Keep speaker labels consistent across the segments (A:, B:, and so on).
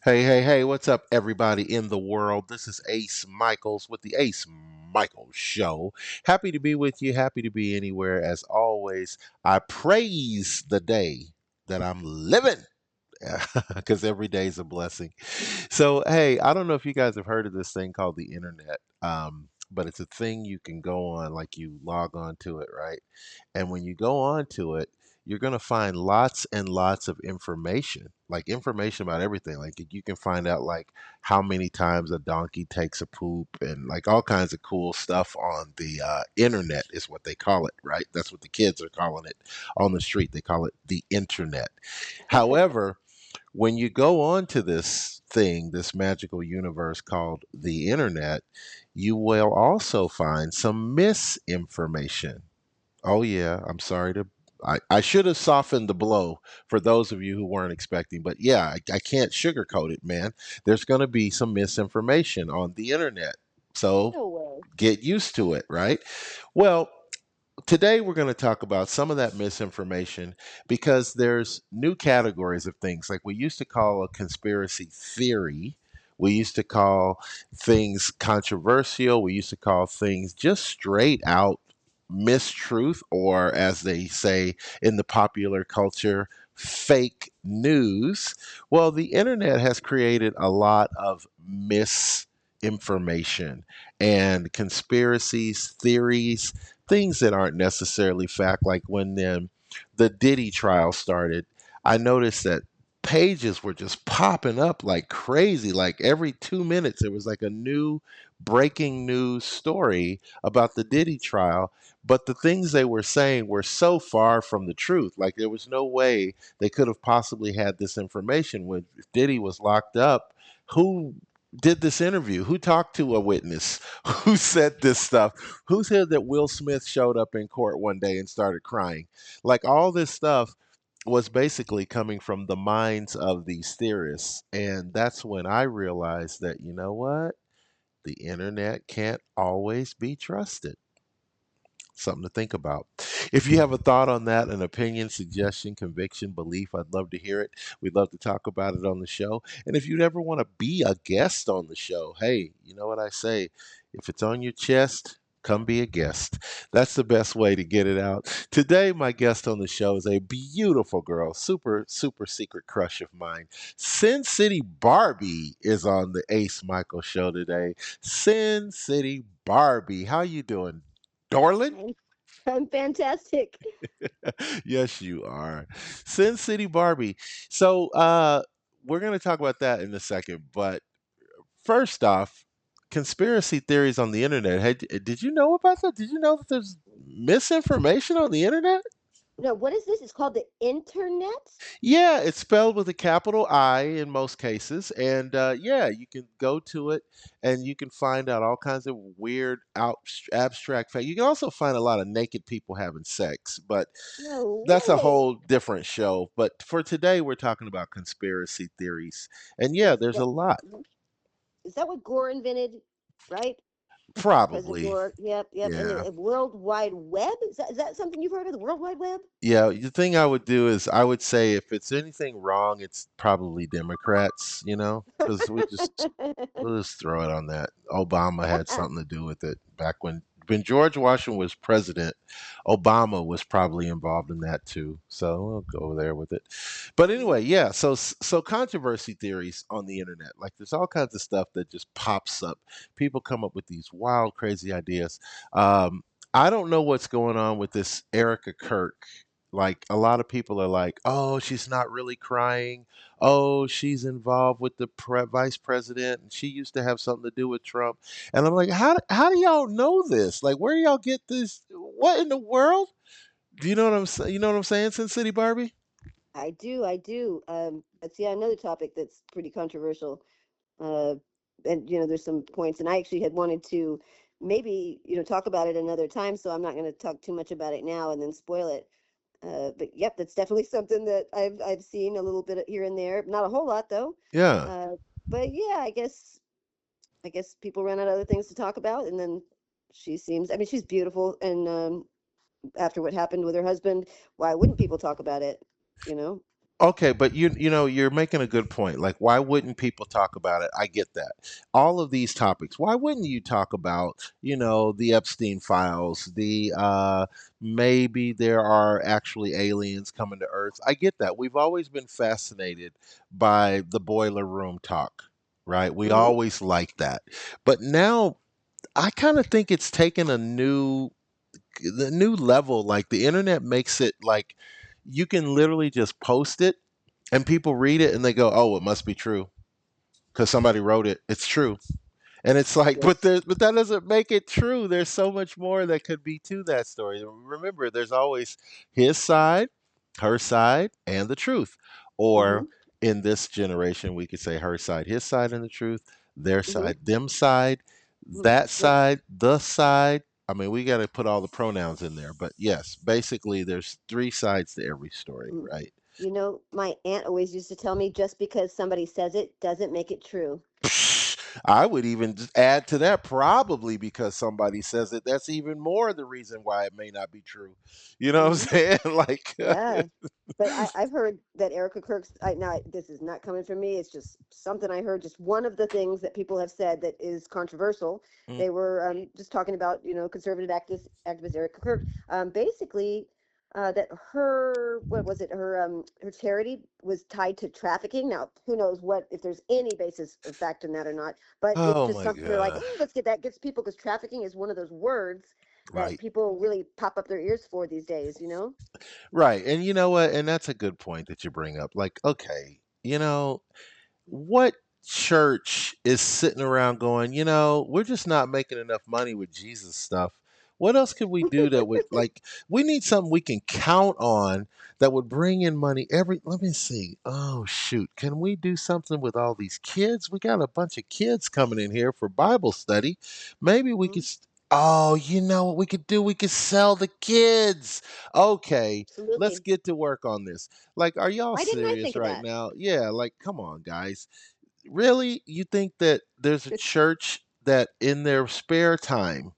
A: Hey, hey, hey, what's up, everybody in the world? This is Ace Michaels with the Ace Michaels Show. Happy to be with you, happy to be anywhere. As always, I praise the day that I'm living because every day is a blessing. So, hey, I don't know if you guys have heard of this thing called the internet, but it's a thing you can go on, like you log on to it, right? And when you go on to it, you're going to find lots and lots of information, like information about everything. Like you can find out like how many times a donkey takes a poop and like all kinds of cool stuff on the internet is what they call it, right? That's what the kids are calling it on the street. They call it the internet. However, when you go on to this thing, this magical universe called the internet, you will also find some misinformation. Oh, yeah, I'm sorry to. I should have softened the blow for those of you who weren't expecting, but yeah, I can't sugarcoat it, man. There's going to be some misinformation on the internet. So
B: No way.
A: get used to it, right? Well, today we're going to talk about some of that misinformation because there's new categories of things like we used to call a conspiracy theory. We used to call things controversial. We used to call things just straight out mistruth, or as they say in the popular culture, fake news. Well, the internet has created a lot of misinformation and conspiracies, theories, things that aren't necessarily fact. Like when the Diddy trial started, I noticed that pages were just popping up like crazy. Like every 2 minutes, there was like a new breaking news story about the Diddy trial. But the things they were saying were so far from the truth. Like there was no way they could have possibly had this information when Diddy was locked up. Who did this interview? Who talked to a witness? Who said this stuff? Who said that Will Smith showed up in court one day and started crying? Like all this stuff was basically coming from the minds of these theorists. And that's when I realized that, you know what? The internet can't always be trusted. Something to think about. If you have a thought on that, an opinion, suggestion, conviction, belief, I'd love to hear it. We'd love to talk about it on the show. And if you'd ever want to be a guest on the show, hey, you know what I say? If it's on your chest, come be a guest. That's the best way to get it out. Today, my guest on the show is a beautiful girl, super, super secret crush of mine. Sin City Barbie is on the Ace Michael show today. Sin City Barbie, how you doing, darling?
B: I'm, I'm fantastic.
A: Yes, you are. Sin City Barbie. So we're gonna talk about that in a second, but first off, conspiracy theories on the internet. Hey, did you know about that? Did you know that there's misinformation on the internet?
B: No, what is this? It's called the internet?
A: Yeah, it's spelled with a capital I in most cases, and yeah, you can go to it and you can find out all kinds of weird, abstract facts. You can also find a lot of naked people having sex, but
B: No
A: that's a
B: way.
A: whole different show. But for today, we're talking about conspiracy theories, and yeah, there's a
B: That,
A: lot.
B: is that what Gore invented? Right? President
A: Probably,
B: Gore. Yep, yep. And
A: yeah.
B: the World Wide Web? Is that something you've heard of? The World Wide Web?
A: Yeah, the thing I would do is I would say if it's anything wrong, it's probably Democrats, because we'll just throw it on that. Obama had something to do with it back when George Washington was president. Obama was probably involved in that too. So we'll go there with it. But anyway,
B: Mhm.
A: yeah. So controversy theories on the internet, like there's all kinds of stuff that just pops up. People come up with these wild, crazy ideas. Um, I don't know what's going on with this Erica Kirk. Like a lot of people are like, oh, she's not really crying. Oh, she's involved with the vice president, and she used to have something to do with Trump. And I'm like, how do y'all know this? Like, where do y'all get this? What in the world? Do you know what I'm saying? You know what I'm saying, Sin City Barbie?
B: I do, I do. But see, another topic that's pretty controversial. Uh, and there's some points, and I actually had wanted to maybe talk about it another time, so I'm not going to talk too much about it now and then spoil it. But yep, that's definitely something that I've seen a little bit here and there. Not a whole lot though.
A: Yeah.
B: Uh, but yeah, I guess people ran out of other things to talk about, and then she seems. I mean, she's beautiful, and after what happened with her husband, why wouldn't people talk about it? You know?
A: Okay, but you know you're making a good point. Like, why wouldn't people talk about it? I get that. All of these topics. Why wouldn't you talk about the Epstein files? The maybe there are actually aliens coming to Earth. I get that. We've always been fascinated by the boiler room talk, right? We
B: Mm-hmm.
A: always like that. But now I kind of think it's taken the new level. Like the internet makes it like you can literally just post it and people read it and they go, "Oh, it must be true because somebody wrote it. It's true." And it's like,
B: Yes.
A: but that doesn't make it true. There's so much more that could be to that story. Remember, there's always his side, her side, and the truth.
B: Mm-hmm.
A: Or in this generation, we could say her side, his side, and the truth, their
B: Mm-hmm.
A: side, them side, that
B: Yep.
A: side, the side. I mean, we got to put all the pronouns in there. But yes, basically, there's three sides to every story,
B: Mm.
A: right?
B: You know, my aunt always used to tell me just because somebody says it doesn't make it true.
A: I would even just add to that probably because somebody says it. That's even more the reason why it may not be true. You know what I'm
B: Mm-hmm.
A: saying? Like,
B: Yeah. But I've heard that Erica Kirk's. Now, this is not coming from me. It's just something I heard. Just one of the things that people have said that is controversial.
A: mm,
B: They were just talking about, conservative activist Erica Kirk. Basically, that her what was it? Her charity was tied to trafficking. Now, who knows what if there's any basis of fact in that or not? But it's
A: oh
B: just
A: my
B: something they're like,
A: God.
B: let's get that gets people because trafficking is one of those words that
A: Right.
B: people really pop up their ears for these days.
A: Right. And you know what? And that's a good point that you bring up. Like, okay, what church is sitting around going, we're just not making enough money with Jesus stuff. What else could we do that would like we need something we can count on that would bring in money every let me see. Oh shoot. Can we do something with all these kids? We got a bunch of kids coming in here for Bible study. Maybe we could
B: Mhm.
A: Oh, you know what we could do? We could sell the kids. Okay, let's
B: Absolutely.
A: get to work on this. Like, are y'all
B: Why didn't I
A: serious
B: think of
A: right
B: that?
A: now? Yeah, like, come on, guys. Really? You think that there's a church that in their spare time,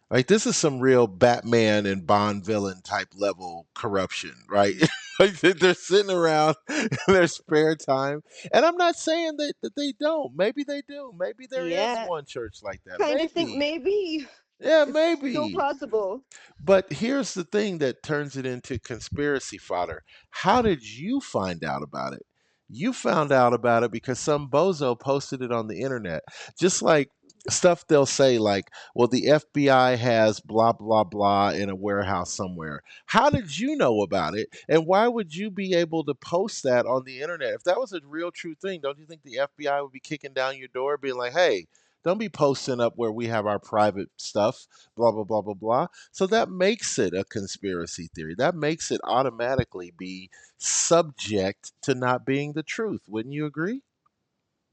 A: like, this is some real Batman and Bond villain type level corruption, right?
B: Mhm.
A: Like, they're sitting around in their spare time. And I'm not saying that they don't. Maybe they do. Maybe there is
B: Yeah,
A: one church like that.
B: kind of think
A: Maybe.
B: maybe
A: Yeah,
B: it's still
A: maybe.
B: possible.
A: But here's the thing that turns it into conspiracy fodder. How did you find out about it? You found out about it because some bozo posted it on the internet. Just like stuff they'll say, like, well, the FBI has blah, blah, blah in a warehouse somewhere. How did you know about it? And why would you be able to post that on the internet? If that was a real true thing, don't you think the FBI would be kicking down your door, being like, hey, don't be posting up where we have our private stuff, blah, blah, blah, blah, blah. So that makes it a conspiracy theory. That makes it automatically be subject to not being the truth. Wouldn't you agree?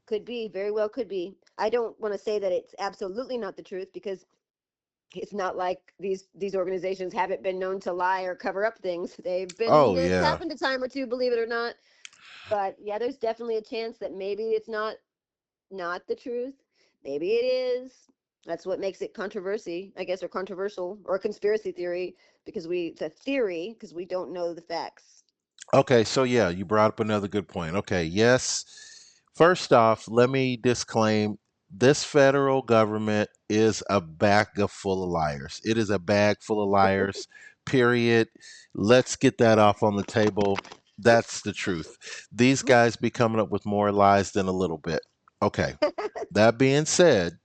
B: Could be, very well could be. I don't want to say that it's absolutely not the truth because it's not like these organizations haven't been known to lie or cover up things. They've been
A: Oh,
B: it's
A: yeah.
B: happened a time or two, believe it or not. But yeah, there's definitely a chance that maybe it's not the truth. Maybe it is. That's what makes it controversy, I guess, or controversial, or a conspiracy theory, because it's a theory because we don't know the facts.
A: Okay, so yeah, you brought up another good point. Okay, yes. First off, let me disclaim this federal government is a bag of full of liars. It is a bag full of liars, period. Let's get that off on the table. That's the truth. These guys be coming up with more lies than a little bit. Okay, that being said,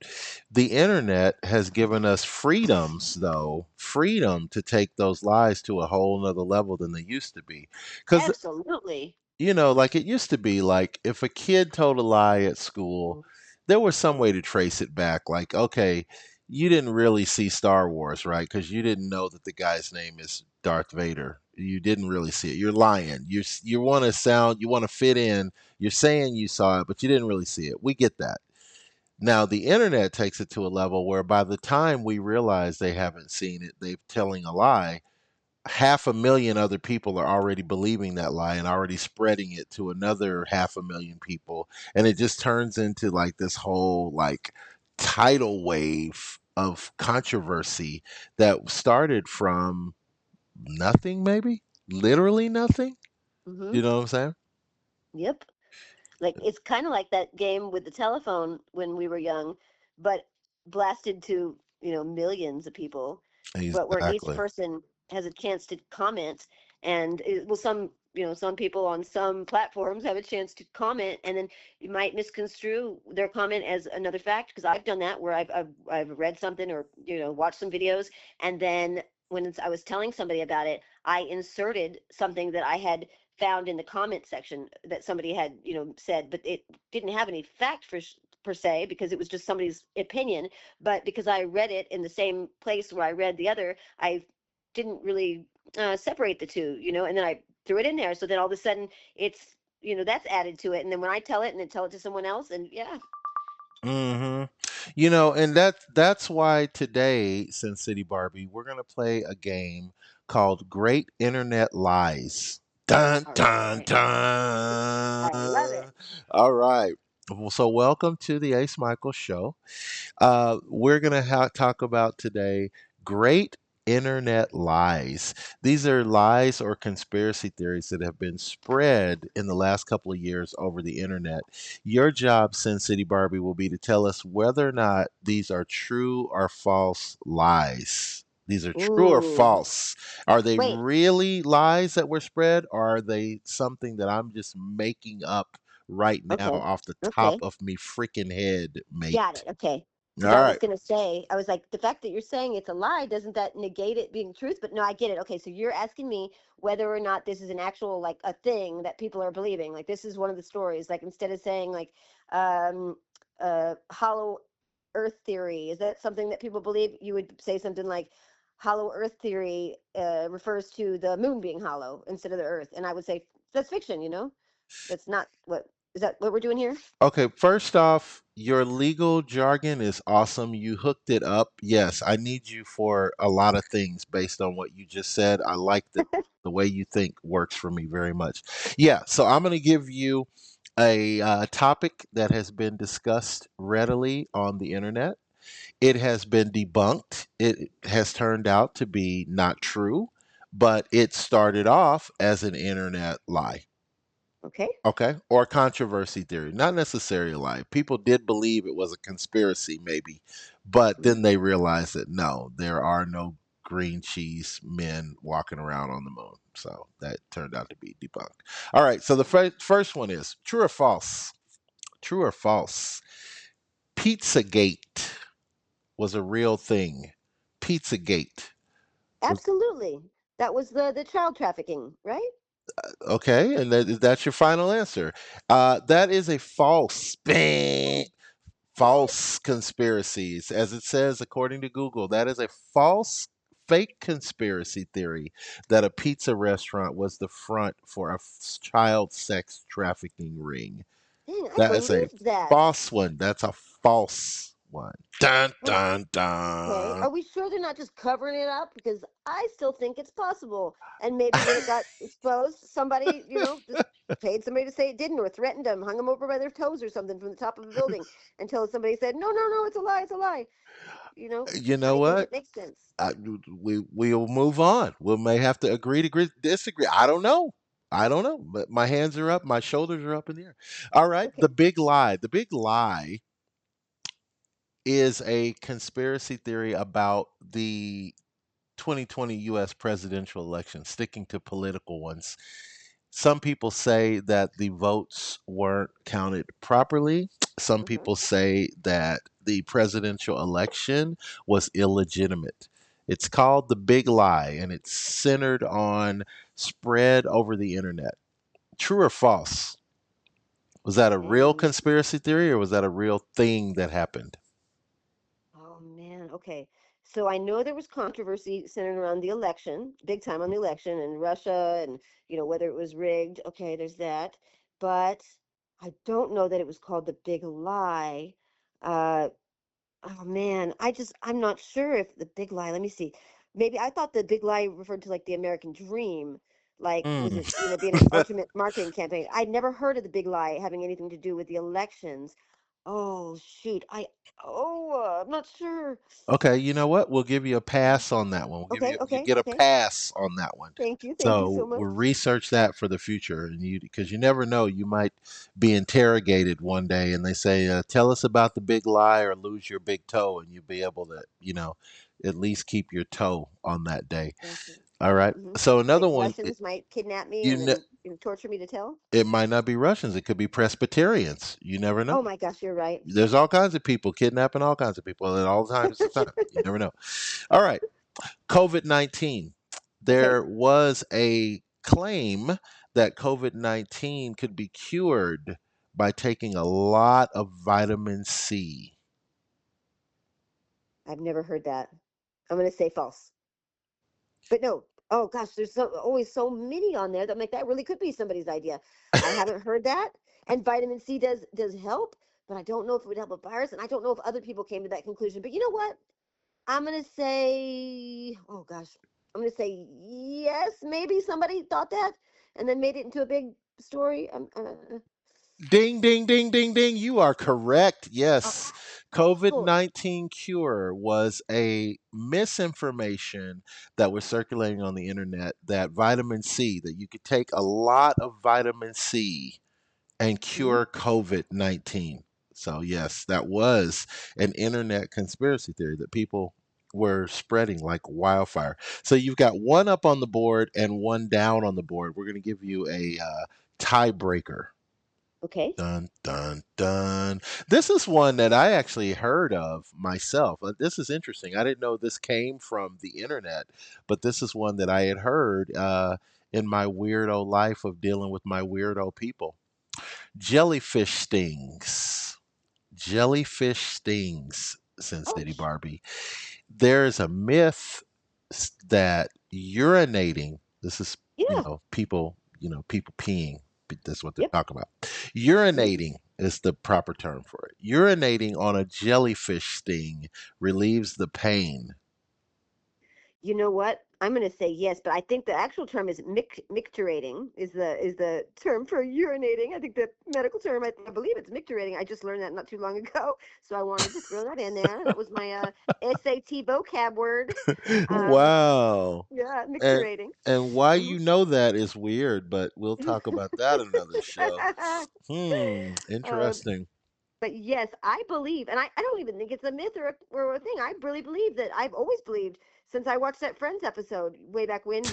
A: the internet has given us freedoms, though, freedom to take those lies to a whole nother level than they used to be. Because
B: Absolutely.
A: like it used to be, like if a kid told a lie at school, there was some way to trace it back. Like, okay, you didn't really see Star Wars, right? Because you didn't know that the guy's name is Darth Vader. You didn't really see it. You're lying. You want to sound, you want to fit in. You're saying you saw it, but you didn't really see it. We get that. Now the internet takes it to a level where by the time we realize they haven't seen it, they're telling a lie. 500,000 other people are already believing that lie and already spreading it to another 500,000 people, and it just turns into like this whole like tidal wave of controversy that started from nothing, maybe literally nothing.
B: Mm-hmm.
A: You know what I'm saying?
B: Yep. Like it's kind of like that game with the telephone when we were young, but blasted to, millions of people, but where each
A: Exactly.
B: person has a chance to comment. And well, some people on some platforms have a chance to comment, and then you might misconstrue their comment as another fact. Because I've done that where I've read something or watched some videos, and then when I was telling somebody about it, I inserted something that I had found in the comment section that somebody had said, but it didn't have any fact per se, because it was just somebody's opinion. But because I read it in the same place where I read the other, I didn't really separate the two, and then I threw it in there. So then all of a sudden it's, that's added to it. And then when I tell it and then tell it to someone else, and yeah.
A: Hmm. And that's why today, since City Barbie, we're gonna play a game called Great Internet Lies. Dun
B: All
A: dun
B: right. I love it.
A: dun. All right. Well, so welcome to the Ace Michael Show. We're going to talk about today great internet lies. These are lies or conspiracy theories that have been spread in the last couple of years over the internet. Your job, Sin City Barbie, will be to tell us whether or not these are true or false lies. These are true or
B: Ooh.
A: false. Are they
B: Wait.
A: really lies that were spread, or are they something that I'm just making up right now
B: Okay.
A: off the top
B: Okay.
A: of me freaking head,
B: Got
A: mate?
B: it. Okay.
A: All
B: Because I was
A: right.
B: going to say, I was like, the fact that you're saying it's a lie, doesn't that negate it being truth? But no, I get it. Okay. So you're asking me whether or not this is an actual, like, a thing that people are believing. Like, this is one of the stories. Like, instead of saying, like, um, hollow earth theory, is that something that people believe? You would say something like, hollow earth theory refers to the moon being hollow instead of the earth. And I would say, that's fiction, That's not what, is that what we're doing here?
A: Okay, first off, your legal jargon is awesome. You hooked it up. Yes, I need you for a lot of things based on what you just said. I like that the way you think works for me very much. Yeah, so I'm going to give you a topic that has been discussed readily on the internet. It has been debunked. It has turned out to be not true, but it started off as an internet lie.
B: Okay.
A: Okay. Or controversy theory. Not necessarily a lie. People did believe it was a conspiracy, maybe, but
B: Mm.
A: then they realized that no, there are no green cheese men walking around on the moon. So that turned out to be debunked. All right. So the first one is true or false? True or false? Pizzagate was a real thing. Pizzagate was
B: Absolutely. That was the child trafficking, right?
A: okay, and that's your final answer. That is a false.
B: What?
A: False conspiracies. As it says, according to Google, that is a false, fake conspiracy theory that a pizza restaurant was the front for a child sex trafficking ring.
B: Dang, I
A: That is a
B: believed that.
A: false one. That's a false one. Dun,
B: Oh,
A: dun,
B: okay.
A: dun.
B: Are we sure they're not just covering it up? Because I still think it's possible. And maybe when it got exposed, somebody, just paid somebody to say it didn't, or threatened them, hung them over by their toes or something from the top of a building until somebody said, no, no, no, it's a lie, it's a lie.
A: You know
B: I think
A: what?
B: it makes sense.
A: I, we'll move on. We may have to agree to disagree. I don't know. I don't know. But my hands are up. My shoulders are up in the air. All right. The
B: Okay.
A: big lie. The big lie is a conspiracy theory about the 2020 U.S. presidential election, sticking to political ones. Some people say that the votes weren't counted properly. Some
B: Uh-huh.
A: people say that the presidential election was illegitimate. It's called the big lie, and it's centered on spread over the internet. True or false? Was that a real
B: Dang.
A: conspiracy theory or was that a real thing that happened?
B: Oh man, okay. So I know there was controversy centered around the election, big time on the election, and Russia, and whether it was rigged. Okay, there's that. But I don't know that it was called the big lie. Uh, oh man, I'm not sure if the big lie. Let me see. Maybe I thought the big lie referred to like the American dream, like was
A: Mm.
B: it being an ultimate marketing campaign. I'd never heard of the big lie having anything to do with the elections. Oh shoot, I'm not sure.
A: Okay, you know what? We'll give you a pass on that one. We'll give
B: Okay,
A: you
B: okay,
A: get a
B: okay.
A: pass on that one.
B: Thank you so
A: So
B: much.
A: we'll research that for the future, and you because you never know, you might be interrogated one day, and they say, "Tell us about the big lie or lose your big toe," and you'll be able to, at least keep your toe on that day.
B: Exactly.
A: All right.
B: Hmm.
A: So another
B: Like
A: one,
B: Russians might kidnap me
A: you
B: and
A: know,
B: then torture me to tell.
A: it might not be Russians. It could be Presbyterians. You never know.
B: Oh my gosh, you're right.
A: There's all kinds of people kidnapping all kinds of people at all times of time. You never know. All right. COVID-19.
B: Okay,
A: There was a claim that COVID-19 could be cured by taking a lot of vitamin C.
B: I've never heard that. I'm gonna say false. But no. Oh gosh, there's always so many on there that I'm like that really could be somebody's idea. I haven't heard that. And vitamin C does help, but I don't know if it would help a virus, and I don't know if other people came to that conclusion. But you know what? I'm gonna say, oh gosh, I'm gonna say yes. Maybe somebody thought that and then made it into a big story.
A: Ding, ding, ding, ding, ding. You are correct.
B: Oh,
A: Yes. COVID
B: cool.
A: 19 cure was a misinformation that was circulating on the internet that vitamin C, that you could take a lot of vitamin C and
B: Hmm.
A: cure COVID 19. So, yes, that was an internet conspiracy theory that people were spreading like wildfire. So, you've got one up on the board and one down on the board. We're going to give you a tiebreaker.
B: Okay.
A: Dun, dun, dun. This is one that I actually heard of myself. This is interesting. I didn't know this came from the internet, but this is one that I had heard in my weirdo life of dealing with my weirdo people. Jellyfish stings. Jellyfish stings, Sin
B: Oh,
A: City Barbie. There's a myth that urinating, this is,
B: yeah.
A: people peeing. That's what they're
B: Yep.
A: talking about.
B: Hmm.
A: Urinating is the proper term for it. Urinating on a jellyfish sting relieves the pain.
B: You know what? I'm going to say yes, but I think the actual term is micturating is the term for urinating. I think the medical term. I believe it's micturating. I just learned that not too long ago, so I wanted to throw that in there. That was my SAT vocab word. Um,
A: Wow.
B: yeah,
A: And
B: micturating.
A: and why
B: Hmm.
A: you know that is weird, but we'll talk about that another show.
B: um,
A: Interesting.
B: but yes, I believe, and I don't even think it's a myth or a thing. I really believe that I've always believed since I watched that Friends episode way back when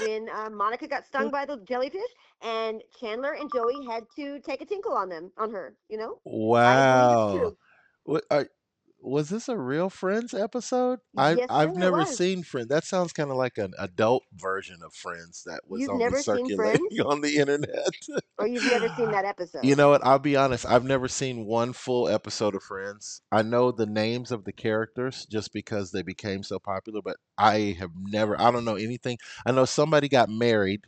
B: Monica got stung by the jellyfish and Chandler and Joey had to take a tinkle on her. I believe it's
A: Wow.
B: true.
A: What, was this a real Friends episode?
B: Yes, sir,
A: I've
B: it
A: never
B: was.
A: seen Friends. That sounds kind of like an adult version of Friends that was
B: You've
A: only
B: never seen
A: circulating
B: Friends,
A: on the internet.
B: or you've never seen that
A: You
B: episode.
A: know what? I'll be honest. I've never seen one full episode of Friends. I know the names of the characters just because they became so popular, but I have never, I don't know anything. I know somebody got married.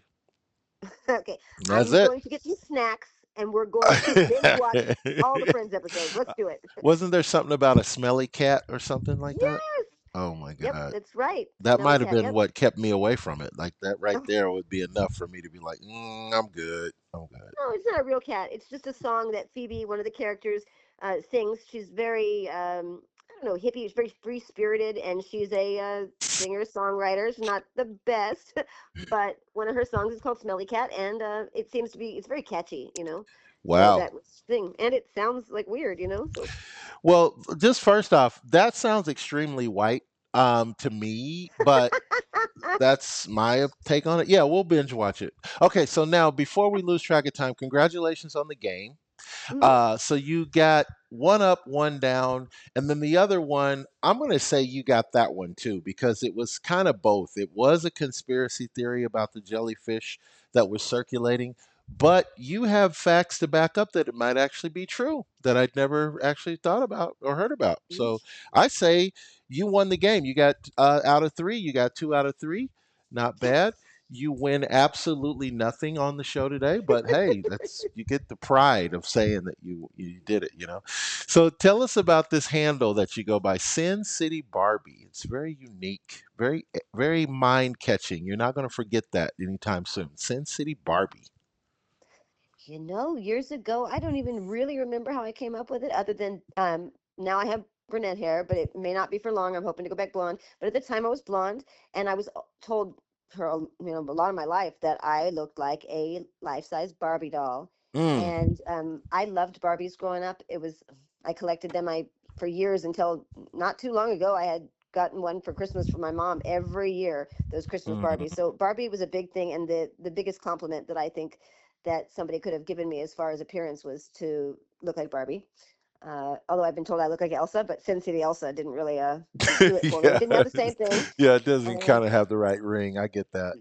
B: Okay,
A: That's
B: I'm
A: it.
B: going to get some snacks, and we're going to binge watch all the Friends episodes. Let's do it.
A: Wasn't there something about a smelly cat or something like that?
B: Yes.
A: Oh my
B: Yep,
A: God.
B: that's right.
A: That
B: Smelly
A: might have
B: cat.
A: been
B: Yep.
A: what kept me away from it. Like that right there would be enough for me to be like, I'm good. I'm good.
B: No, it's not a real cat. It's just a song that Phoebe, one of the characters, sings. She's very, I don't know, hippie. She's very free spirited, and she's a singer songwriter. She's not the best, but one of her songs is called "Smelly Cat," and it seems to be it's very catchy. So
A: Wow.
B: that thing, and it sounds like weird. So
A: Well, just first off, that sounds extremely white to me, but that's my take on it. Yeah, we'll binge watch it. Okay, so now before we lose track of time, congratulations on the game.
B: mhm.
A: So you got one up, one down, and then the other one, I'm going to say you got that one too because it was kind of both. It was a conspiracy theory about the jellyfish that was circulating, but you have facts to back up that it might actually be true that I'd never actually thought about or heard about. So I say you won the game. You got out of three, you got two out of three. Not bad.
B: Yes.
A: You win absolutely nothing on the show today, but hey, that's you get the pride of saying that you did it. So tell us about this handle that you go by, Sin City Barbie. It's very unique, very mind catching. You're not going to forget that anytime soon. Sin City Barbie.
B: Years ago, I don't even really remember how I came up with it, other than now I have brunette hair, but it may not be for long. I'm hoping to go back blonde. But at the time, I was blonde, and I was told for a lot of my life that I looked like a life-size Barbie doll.
A: Mm,
B: And I loved Barbies growing up. I collected them for years until not too long ago. I had gotten one for Christmas for my mom every year. Those Christmas Barbies.
A: mm.
B: So Barbie was a big thing, and the biggest compliment that I think that somebody could have given me as far as appearance was to look like Barbie. Although I've been told I look like Elsa, but Sin City Elsa didn't really do it for me. It
A: Yeah,
B: didn't have the same thing.
A: yeah, it doesn't
B: Uh,
A: kind of have the right ring. I get that.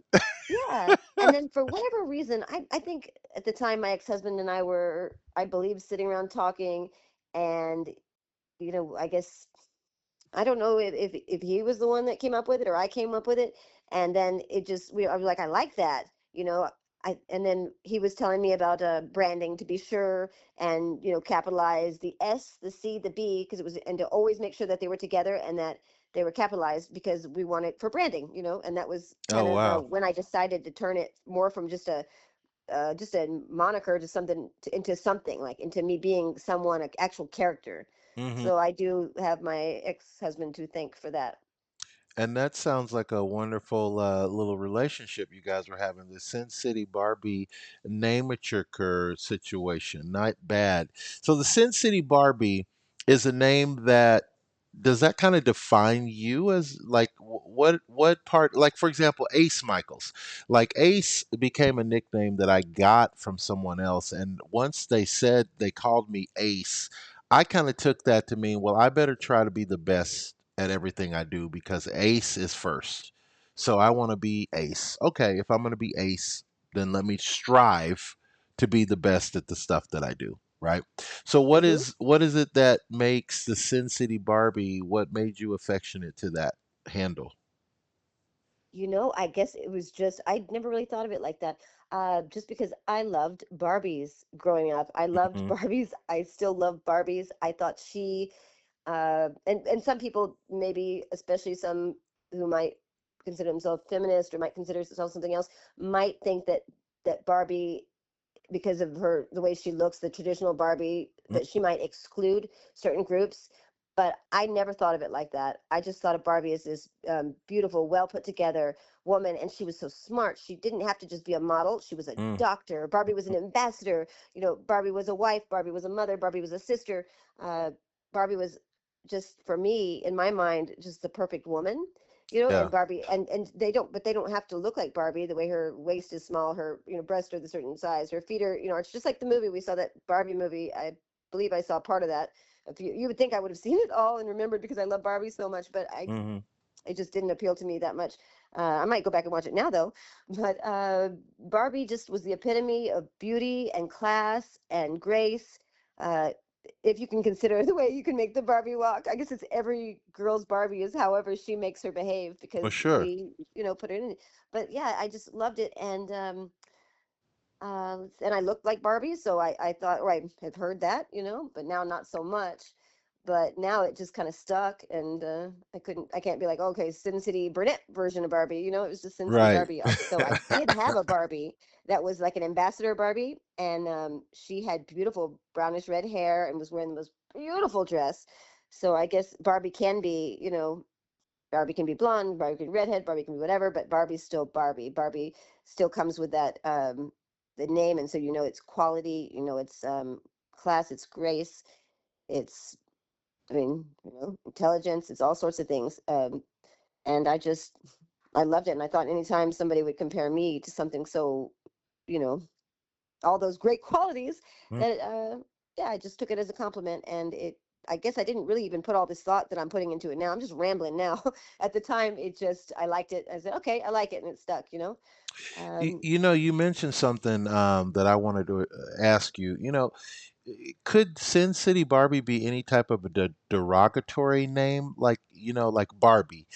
B: yeah. And then for whatever reason, I think at the time my ex-husband and I were, I believe, sitting around talking, and I guess I don't know if he was the one that came up with it or I came up with it. And then I was like, I like that, and then he was telling me about branding, to be sure, and capitalize the S, the C, the B, because it was, and to always make sure that they were together and that they were capitalized because we wanted for branding, and that was kind
A: Oh
B: of
A: wow.
B: when I decided to turn it more from just a moniker to into something, like into me being someone, an actual character.
A: Hmm.
B: So I do have my ex-husband to thank for that.
A: And that sounds like a wonderful little relationship you guys were having. The Sin City Barbie namature situation, not bad. So the Sin City Barbie is a name that, does that kind of define you as like what part, like for example Ace Michaels, like Ace became a nickname that I got from someone else, and once they called me Ace, I kind of took that to mean, well, I better try to be the best at everything I do because Ace is first. So I want to be Ace. Okay, if I'm going to be Ace, then let me strive to be the best at the stuff that I do, right? So
B: Hmm.
A: what is it that makes the Sin City Barbie, what made you affectionate to that handle?
B: I guess it was just I'd never really thought of it like that. Just because I loved Barbies growing up. I loved
A: Hmm.
B: Barbies. I still love Barbies. I thought and some people, maybe especially some who might consider themselves feminist or might consider themselves something else, might think that Barbie, because of the way she looks, the traditional Barbie, that she might exclude certain groups. But I never thought of it like that. I just thought of Barbie as this beautiful, well put together woman, and she was so smart. She didn't have to just be a model. She was a
A: Mm.
B: doctor. Barbie was an ambassador. Barbie was a wife. Barbie was a mother. Barbie was a sister. Uh, Barbie was just, for me, in my mind, just the perfect woman. And
A: Yeah.
B: Barbie, and they don't have to look like Barbie. The way her waist is small, her breasts are the certain size, her feet are, it's just like the movie we saw, that Barbie movie. I believe I saw part of that. If you would think I would have seen it all and remembered, because I love Barbie so much, but
A: Hmm.
B: it just didn't appeal to me that much. I might go back and watch it now though. But Barbie just was the epitome of beauty and class and grace. Uh, if you can consider the way you can make the Barbie walk, I guess it's every girl's Barbie is however she makes her behave,
A: Well,
B: because
A: sure.
B: we, put it in. But yeah, I just loved it, and I looked like Barbie, so I thought, oh, I have heard that, but now not so much. But now it just kind of stuck, and I can't be like, okay, Sin City brunette version of Barbie, it was just Sin City
A: Right.
B: Barbie. Though I did have a Barbie that was like an ambassador Barbie, and she had beautiful brownish red hair and was wearing the most beautiful dress. So I guess Barbie can be blonde, Barbie can be redhead, Barbie can be whatever, but Barbie's still Barbie. Barbie still comes with that the name, and so it's quality, it's class, it's grace, it's, I mean, intelligence, it's all sorts of things. And I loved it, and I thought anytime somebody would compare me to something so, you know, all those great qualities,
A: Mm.
B: that yeah, I just took it as a compliment, and I guess I didn't really even put all this thought that I'm putting into it now. I'm just rambling now. At the time, I liked it. I said, okay, I like it, and it stuck. Um,
A: You mentioned something that I wanted to ask you. Could Sin City Barbie be any type of a derogatory name, like like Barbie?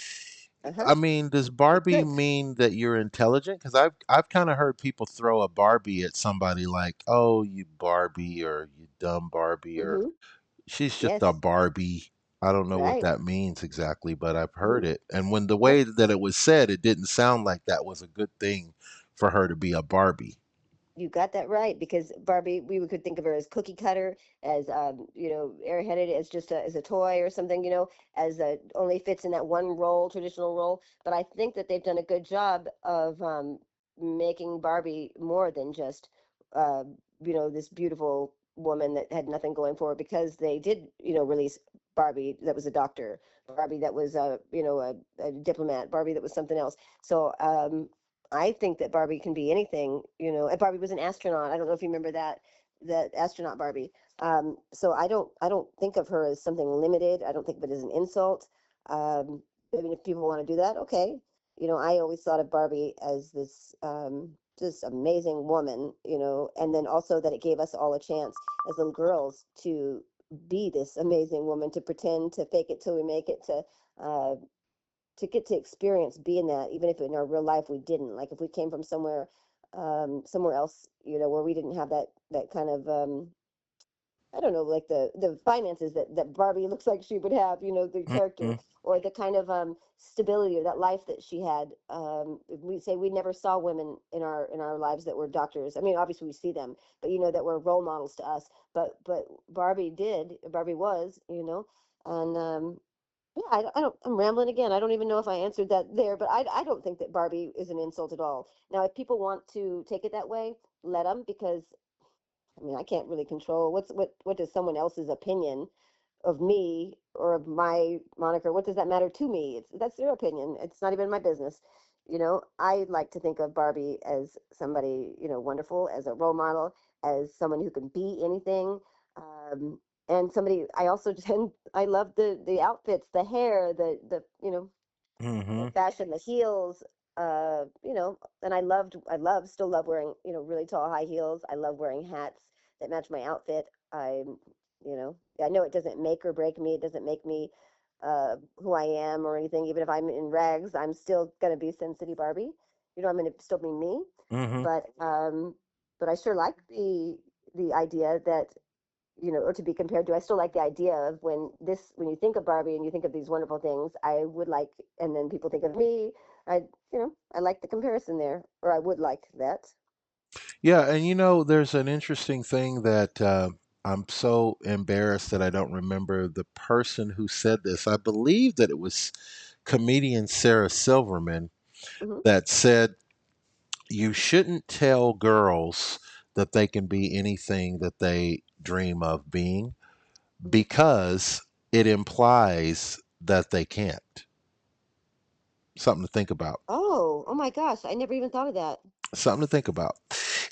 B: uh-huh,
A: I mean, does
B: it
A: Barbie
B: could.
A: mean that you're intelligent? Because I've kind of heard people throw a Barbie at somebody like, "Oh, you Barbie," or "You dumb Barbie," or
B: Mm-hmm.
A: "She's just a
B: Yes.
A: Barbie." I don't know what
B: Right.
A: that means exactly, but I've heard
B: Mm-hmm.
A: it. And when the
B: Yep.
A: way that it was said, it didn't sound like that was a good thing for her to be a Barbie.
B: You got that right, because Barbie, we could think of her as cookie cutter, as airheaded, as just as a toy or something, as only fits in that one role, traditional role. But I think that they've done a good job of making Barbie more than just uh, this beautiful woman that had nothing going for her, because they did, release Barbie that was a doctor, Barbie that was a diplomat, Barbie that was something else. So I think that Barbie can be anything, and Barbie was an astronaut. I don't know if you remember that astronaut Barbie. So I don't think of her as something limited. I don't think of it as an insult. I mean, if people want to do that, okay. I always thought of Barbie as this just amazing woman, and then also that it gave us all a chance as little girls to be this amazing woman, to pretend, to fake it till we make it, uh, to get to experience being that, even if in our real life we didn't. Like if we came from somewhere else, where we didn't have that kind of I don't know, like the finances that Barbie looks like she would have, the character,
A: Mhm.
B: or the kind of stability or that life that she had. We say we never saw women in our lives that were doctors. I mean, obviously we see them, but that were role models to us. But Barbie did. Barbie was, and yeah, I'm rambling again. I don't even know if I answered that there, but I don't think that Barbie is an insult at all. Now, if people want to take it that way, let them, because I mean, I can't really control what does someone else's opinion of me or of my moniker, what does that matter to me? That's their opinion. It's not even my business. I like to think of Barbie as somebody, wonderful, as a role model, as someone who can be anything. Um, and somebody I also just and I love the outfits, the hair, the the
A: Mhm.
B: fashion, the heels, and I still love wearing, really tall high heels. I love wearing hats that match my outfit. I know it doesn't make or break me. It doesn't make me who I am or anything. Even if I'm in rags, I'm still gonna be Sin City Barbie. I'm gonna still be me.
A: Mhm.
B: But I sure like the idea that or to be compared to. I still like the idea of when you think of Barbie and you think of these wonderful things, I would like, and then people think of me. I like the comparison there, or I would like that.
A: Yeah, and there's an interesting thing that I'm so embarrassed that I don't remember the person who said this. I believe that it was comedian Sarah Silverman
B: Hmm.
A: that said you shouldn't tell girls that they can be anything that they dream of being
B: Hmm.
A: because it implies that they can't. Something to think about.
B: Oh my gosh, I never even thought of that.
A: Something to think about.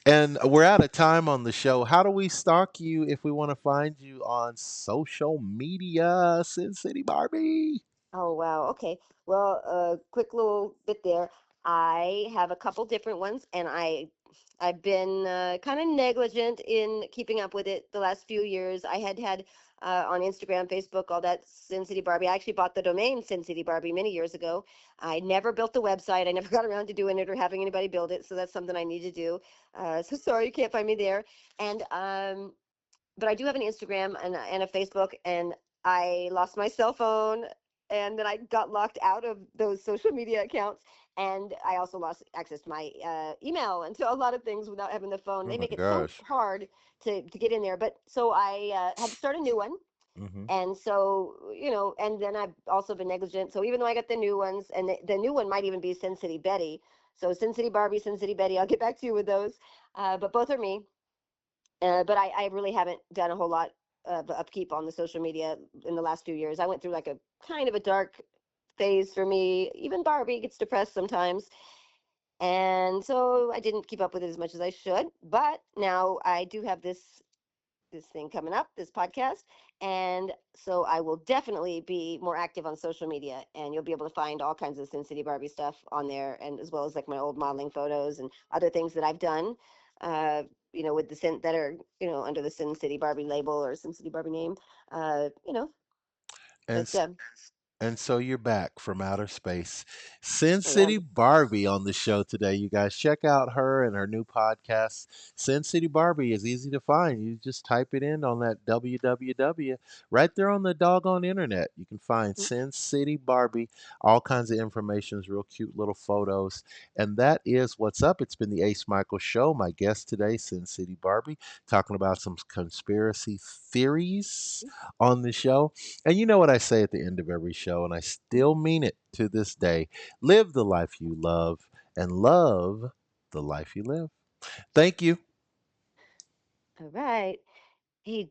A: And we're out of time on the show. How do we stalk you if we want to find you on social media, Sin City Barbie?
B: Oh wow. Okay. Well, quick little bit there. I have a couple different ones, and I've been kind of negligent in keeping up with it the last few years. I had on Instagram, Facebook, all that Sin City Barbie. I actually bought the domain Sin City Barbie many years ago. I never built the website. I never got around to doing it or having anybody build it. So that's something I need to do. So sorry you can't find me there. And but I do have an Instagram and a Facebook, and I lost my cell phone, and then I got locked out of those social media accounts, and I also lost access to my email and to a lot of things without having the phone.
A: Oh
B: They
A: my
B: make it so
A: gosh.
B: hard to get in there, but so I had to start a new one.
A: Hmm.
B: And so, and then I've also been negligent. So even though I got the new ones, and the new one might even be Sin City Betty. So Sin City Barbie, Sin City Betty, I'll get back to you with those. But both are me. But I really haven't done a whole lot of upkeep on the social media in the last few years. I went through like a kind of a dark phase for me. Even Barbie gets depressed sometimes. And so I didn't keep up with it as much as I should. But now I do have this thing coming up, this podcast. And so I will definitely be more active on social media, and you'll be able to find all kinds of Sin City Barbie stuff on there, and as well as like my old modeling photos and other things that I've done, uh, with the Sin that are, under the Sin City Barbie label or Sin City Barbie name,
A: And
B: but
A: And so you're back from outer space. Sin
B: I
A: City
B: am.
A: Barbie on the show today, you guys. Check out her and her new podcast. Sin City Barbie is easy to find. You just type it in on that www right there on the doggone internet. You can find
B: Mm.
A: Sin City Barbie, all kinds of information, real cute little photos. And that is what's up. It's been the Ace Michael Show. My guest today, Sin City Barbie, talking about some conspiracy theories on the show. And you know what I say at the end of every show, and I still mean it to this day: live the life you love and love the life you live. Thank you.
B: All right. Hey,